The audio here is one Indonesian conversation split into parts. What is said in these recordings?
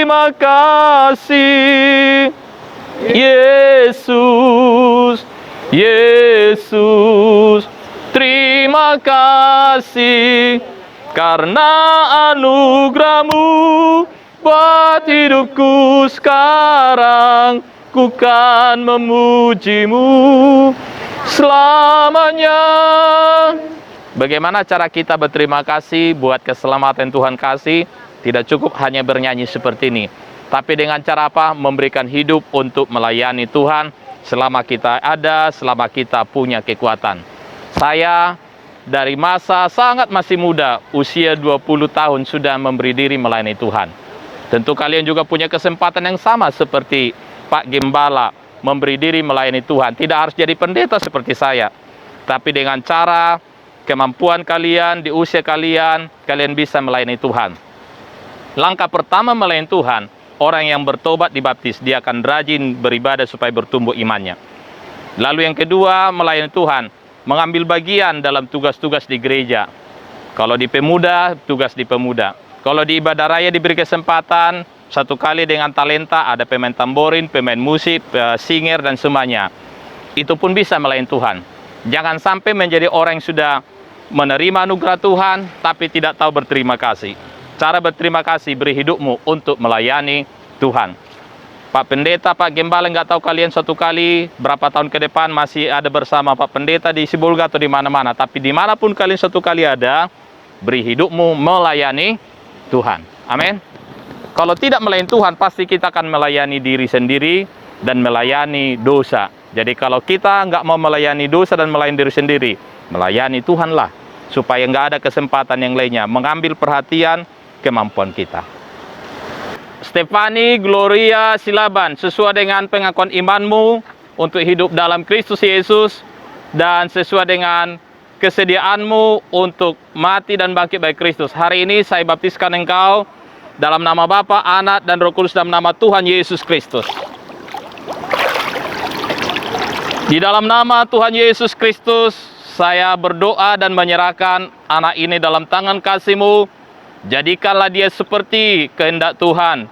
terima kasih. Yesus, Yesus, terima kasih karena anugerah-Mu buat hidupku sekarang. Ku kan memuji-Mu selamanya. Bagaimana cara kita berterima kasih buat keselamatan Tuhan kasih? Tidak cukup hanya bernyanyi seperti ini, tapi dengan cara apa? Memberikan hidup untuk melayani Tuhan selama kita ada, selama kita punya kekuatan. Saya dari masa sangat masih muda, usia 20 tahun sudah memberi diri melayani Tuhan. Tentu kalian juga punya kesempatan yang sama seperti Pak Gembala, memberi diri melayani Tuhan. Tidak harus jadi pendeta seperti saya, tapi dengan cara kemampuan kalian, di usia kalian, kalian bisa melayani Tuhan. Langkah pertama melayani Tuhan, orang yang bertobat dibaptis, dia akan rajin beribadah supaya bertumbuh imannya. Lalu yang kedua, melayani Tuhan, mengambil bagian dalam tugas-tugas di gereja. Kalau di pemuda, tugas di pemuda. Kalau di ibadah raya diberi kesempatan, satu kali dengan talenta, ada pemain tamborin, pemain musik, singer, dan semuanya. Itu pun bisa melayani Tuhan. Jangan sampai menjadi orang yang sudah menerima anugerah Tuhan, tapi tidak tahu berterima kasih. Cara berterima kasih, beri hidupmu untuk melayani Tuhan. Pak Pendeta, Pak Gembala, nggak tahu kalian suatu kali, berapa tahun ke depan masih ada bersama Pak Pendeta di Sibolga atau di mana-mana. Tapi dimanapun kalian suatu kali ada, beri hidupmu melayani Tuhan. Amin. Kalau tidak melayani Tuhan, pasti kita akan melayani diri sendiri dan melayani dosa. Jadi kalau kita nggak mau melayani dosa dan melayani diri sendiri, melayani Tuhanlah, supaya nggak ada kesempatan yang lainnya mengambil perhatian kemampuan kita. Stefani Gloria Silaban, sesuai dengan pengakuan imanmu untuk hidup dalam Kristus Yesus dan sesuai dengan kesediaanmu untuk mati dan bangkit bagi Kristus. Hari ini saya baptiskan engkau dalam nama Bapa, Anak, dan Roh Kudus, dalam nama Tuhan Yesus Kristus. Di dalam nama Tuhan Yesus Kristus, saya berdoa dan menyerahkan anak ini dalam tangan kasih-Mu. Jadikanlah dia seperti kehendak Tuhan.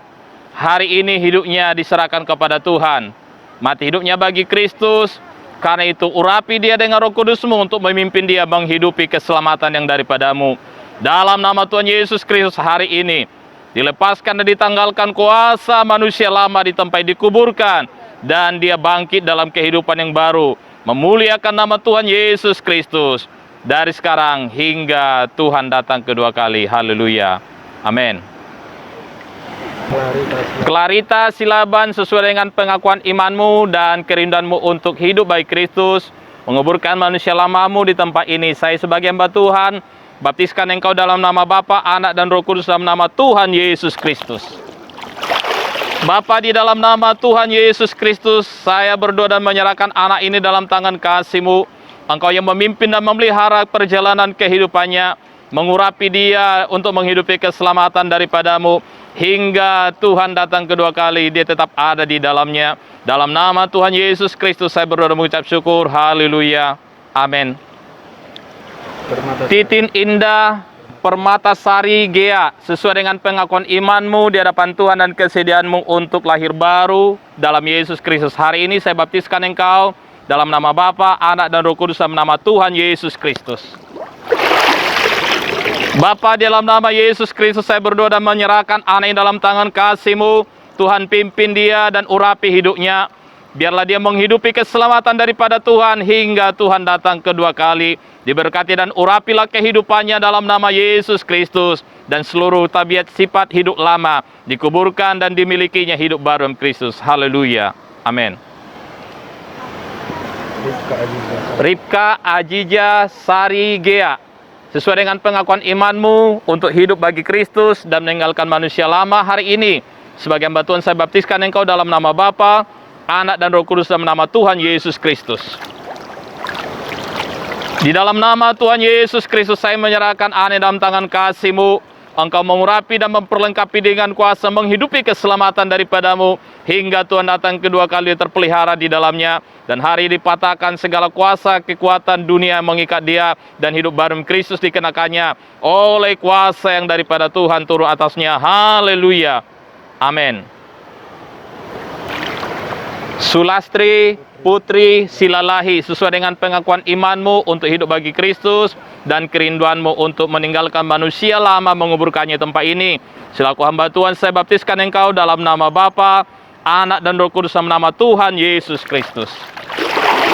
Hari ini hidupnya diserahkan kepada Tuhan. Mati hidupnya bagi Kristus. Karena itu urapi dia dengan Roh Kudus-Mu untuk memimpin dia menghidupi keselamatan yang daripada-Mu. Dalam nama Tuhan Yesus Kristus hari ini, dilepaskan dan ditanggalkan kuasa manusia lama di tempat dikuburkan. Dan dia bangkit dalam kehidupan yang baru, memuliakan nama Tuhan Yesus Kristus dari sekarang hingga Tuhan datang kedua kali. Haleluya. Amin. Clarita Silaban, sesuai dengan pengakuan imanmu dan kerinduanmu untuk hidup bagi Kristus, menguburkan manusia lamamu di tempat ini. Saya sebagai hamba Tuhan, baptiskan engkau dalam nama Bapa, Anak, dan Roh Kudus, dalam nama Tuhan Yesus Kristus. Bapa, di dalam nama Tuhan Yesus Kristus, saya berdoa dan menyerahkan anak ini dalam tangan kasih-Mu. Engkau yang memimpin dan memelihara perjalanan kehidupannya, mengurapi dia untuk menghidupi keselamatan daripada-Mu, hingga Tuhan datang kedua kali, dia tetap ada di dalamnya. Dalam nama Tuhan Yesus Kristus, saya berdoa dan mengucap syukur. Haleluya. Amin. Titin Indah Permatasari Gea, sesuai dengan pengakuan imanmu di hadapan Tuhan dan kesediaanmu untuk lahir baru dalam Yesus Kristus. Hari ini saya baptiskan engkau dalam nama Bapa, Anak, dan Roh Kudus, dalam nama Tuhan Yesus Kristus. Bapa, di dalam nama Yesus Kristus saya berdoa dan menyerahkan anak ini dalam tangan kasih-Mu. Tuhan pimpin dia dan urapi hidupnya. Biarlah dia menghidupi keselamatan daripada Tuhan hingga Tuhan datang kedua kali. Diberkati dan urapilah kehidupannya dalam nama Yesus Kristus. Dan seluruh tabiat sifat hidup lama dikuburkan dan dimilikinya hidup baru dalam Kristus. Haleluya. Amin. Ripka Ajija Sari Gea, sesuai dengan pengakuan imanmu untuk hidup bagi Kristus dan meninggalkan manusia lama, hari ini sebagai hamba Tuhan saya baptiskan engkau dalam nama Bapa, Anak, dan Roh Kudus, dalam nama Tuhan Yesus Kristus. Di dalam nama Tuhan Yesus Kristus saya menyerahkan anak dalam tangan kasih-Mu. Engkau mengurapi dan memperlengkapi dengan kuasa menghidupi keselamatan daripada-Mu hingga Tuhan datang kedua kali terpelihara di dalamnya. Dan hari dipatahkan segala kuasa kekuatan dunia yang mengikat dia, dan hidup baru Kristus dikenakannya oleh kuasa yang daripada Tuhan turun atasnya. Haleluya. Amin. Sulastri Putri Silalahi, sesuai dengan pengakuan imanmu untuk hidup bagi Kristus dan kerinduanmu untuk meninggalkan manusia lama menguburkannya di tempat ini, selaku hamba Tuhan saya baptiskan engkau dalam nama Bapa, Anak dan Roh Kudus, dalam nama Tuhan Yesus Kristus.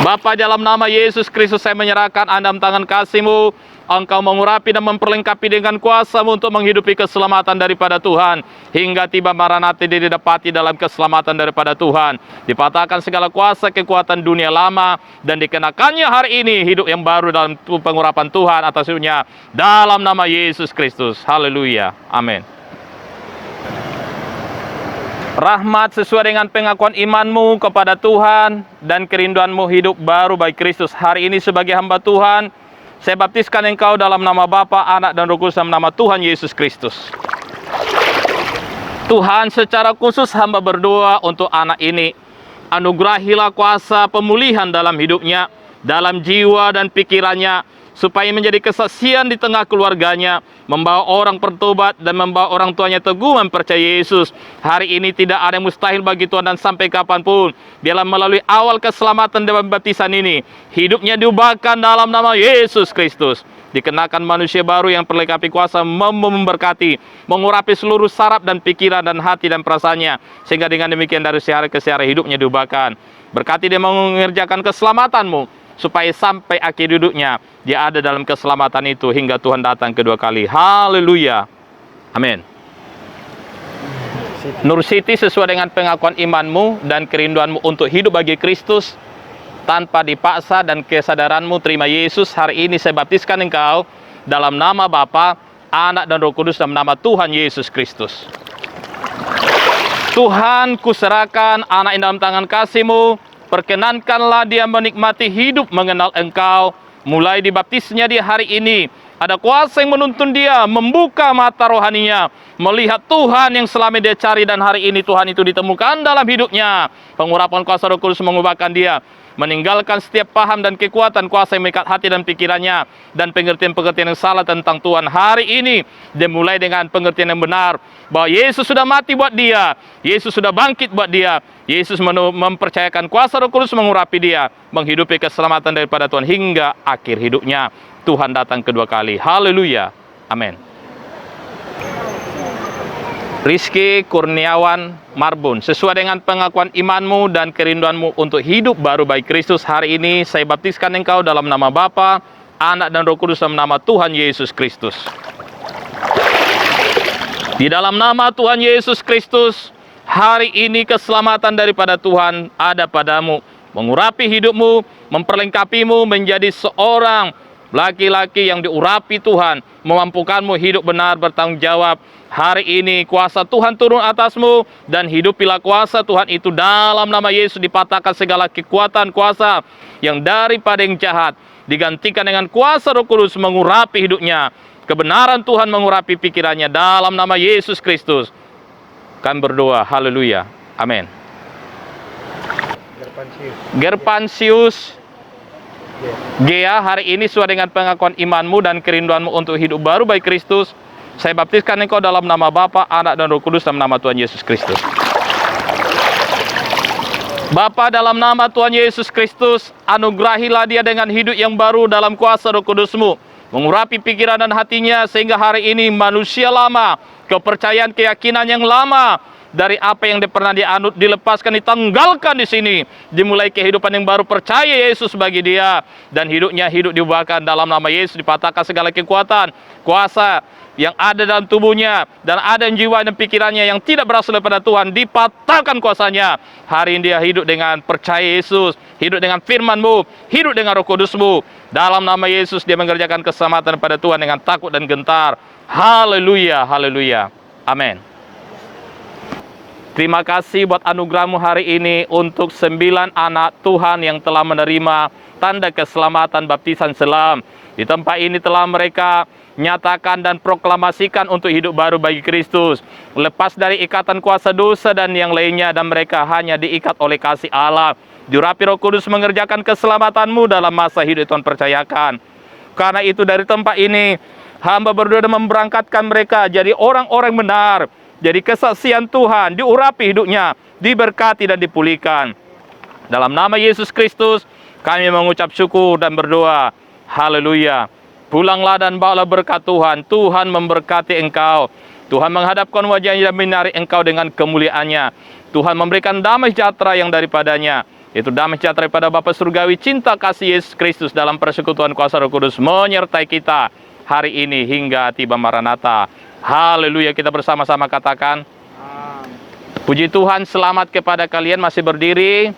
Bapa, dalam nama Yesus Kristus saya menyerahkan Anda dalam tangan kasih-Mu. Engkau mengurapi dan memperlengkapi dengan kuasa-Mu untuk menghidupi keselamatan daripada Tuhan. Hingga tiba Maranatha didapati dalam keselamatan daripada Tuhan. Dipatahkan segala kuasa kekuatan dunia lama. Dan dikenakannya hari ini hidup yang baru dalam pengurapan Tuhan atas hidupnya. Dalam nama Yesus Kristus. Haleluya. Amin. Rahmat sesuai dengan pengakuan imanmu kepada Tuhan dan kerinduanmu hidup baru bagi Kristus. Hari ini sebagai hamba Tuhan, saya baptiskan engkau dalam nama Bapa, Anak dan Roh Kudus, dalam nama Tuhan Yesus Kristus. Tuhan, secara khusus hamba berdoa untuk anak ini. Anugerahilah kuasa pemulihan dalam hidupnya, dalam jiwa dan pikirannya, supaya menjadi kesaksian di tengah keluarganya, membawa orang bertobat dan membawa orang tuanya teguh mempercayai Yesus. Hari ini tidak ada yang mustahil bagi Tuhan, dan sampai kapanpun, biarlah melalui awal keselamatan dan baptisan ini, hidupnya diubahkan dalam nama Yesus Kristus. Dikenakan manusia baru yang perlengkapi kuasa memberkati, mengurapi seluruh saraf dan pikiran dan hati dan perasaannya, sehingga dengan demikian dari sehari ke sehari hidupnya diubahkan. Berkati dia mengerjakan keselamatanmu, supaya sampai akhir hidupnya dia ada dalam keselamatan itu hingga Tuhan datang kedua kali. Haleluya. Amin. Nur Siti, sesuai dengan pengakuan imanmu dan kerinduanmu untuk hidup bagi Kristus tanpa dipaksa dan kesadaranmu terima Yesus, hari ini saya baptiskan engkau dalam nama Bapa, Anak dan Roh Kudus, dalam nama Tuhan Yesus Kristus. Tuhan, kuserahkan anak ini dalam tangan kasih-Mu. Perkenankanlah dia menikmati hidup mengenal engkau. Mulai dibaptisnya di hari ini, ada kuasa yang menuntun dia, membuka mata rohaninya, melihat Tuhan yang selama dia cari, dan hari ini Tuhan itu ditemukan dalam hidupnya. Pengurapan kuasa Roh Kudus mengubahkan dia, meninggalkan setiap paham dan kekuatan kuasa yang mengikat hati dan pikirannya, dan pengertian-pengertian yang salah tentang Tuhan. Hari ini dia mulai dengan pengertian yang benar, bahwa Yesus sudah mati buat dia, Yesus sudah bangkit buat dia, Yesus mempercayakan kuasa Roh Kudus mengurapi dia, menghidupi keselamatan daripada Tuhan hingga akhir hidupnya. Tuhan datang kedua kali. Haleluya. Amin. Rizky Kurniawan Marbun, sesuai dengan pengakuan imanmu dan kerinduanmu untuk hidup baru bagi Kristus, hari ini saya baptiskan engkau dalam nama Bapa, Anak dan Roh Kudus, dalam nama Tuhan Yesus Kristus. Di dalam nama Tuhan Yesus Kristus, hari ini keselamatan daripada Tuhan ada padamu, mengurapi hidupmu, memperlengkapimu menjadi seorang laki-laki yang diurapi Tuhan, memampukanmu hidup benar bertanggung jawab. Hari ini kuasa Tuhan turun atasmu, dan hidupilah kuasa Tuhan itu dalam nama Yesus. Dipatahkan segala kekuatan kuasa yang daripada yang jahat, digantikan dengan kuasa Roh Kudus mengurapi hidupnya. Kebenaran Tuhan mengurapi pikirannya dalam nama Yesus Kristus. Kami berdoa. Haleluya. Amin. Gerpansius Gea, hari ini sesuai dengan pengakuan imanmu dan kerinduanmu untuk hidup baru bagi Kristus, saya baptiskan engkau dalam nama Bapa, Anak dan Roh Kudus, dalam nama Tuhan Yesus Kristus. Bapa, dalam nama Tuhan Yesus Kristus, anugerahilah dia dengan hidup yang baru dalam kuasa Roh Kudus-Mu, mengurapi pikiran dan hatinya, sehingga hari ini manusia lama, kepercayaan, keyakinan yang lama, dari apa yang pernah dianut, dilepaskan, ditanggalkan di sini. Dimulai kehidupan yang baru, percaya Yesus bagi dia, dan hidupnya hidup diubahkan dalam nama Yesus. Dipatahkan segala kekuatan, kuasa yang ada dalam tubuhnya, dan ada jiwa dan pikirannya yang tidak berasal daripada Tuhan, dipatahkan kuasanya. Hari ini dia hidup dengan percaya Yesus, hidup dengan firman-Mu, hidup dengan Roh Kudus-Mu. Dalam nama Yesus dia mengerjakan keselamatan pada Tuhan dengan takut dan gentar. Haleluya, haleluya. Amin. Terima kasih buat anugerah-Mu hari ini untuk 9 anak Tuhan yang telah menerima tanda keselamatan baptisan selam. Di tempat ini telah mereka nyatakan dan proklamasikan untuk hidup baru bagi Kristus, lepas dari ikatan kuasa dosa dan yang lainnya, dan mereka hanya diikat oleh kasih Allah. Diurapi Roh Kudus mengerjakan keselamatan-Mu dalam masa hidup Tuhan percayakan. Karena itu dari tempat ini hamba berdoa dan memberangkatkan mereka jadi orang-orang benar, jadi kesaksian Tuhan, diurapi hidupnya, diberkati dan dipulihkan. Dalam nama Yesus Kristus, kami mengucap syukur dan berdoa. Haleluya. Pulanglah dan bawalah berkat Tuhan. Tuhan memberkati engkau. Tuhan menghadapkan wajahnya dan menarik engkau dengan kemuliaannya. Tuhan memberikan damai sejahtera yang daripadanya. Itu damai sejahtera daripada Bapa Surgawi, cinta kasih Yesus Kristus dalam persekutuan kuasa Roh Kudus menyertai kita hari ini hingga tiba Maranatha. Haleluya, kita bersama-sama katakan. Puji Tuhan, selamat kepada kalian masih berdiri.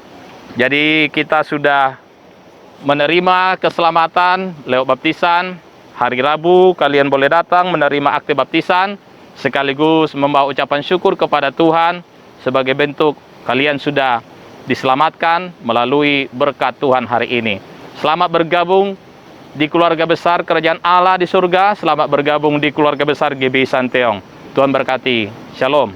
Jadi kita sudah menerima keselamatan lewat baptisan. Hari Rabu kalian boleh datang menerima akte baptisan, sekaligus membawa ucapan syukur kepada Tuhan sebagai bentuk kalian sudah diselamatkan melalui berkat Tuhan hari ini. Selamat bergabung di keluarga besar Kerajaan Allah di surga. Selamat bergabung di keluarga besar GBI Santiong. Tuhan berkati. Shalom.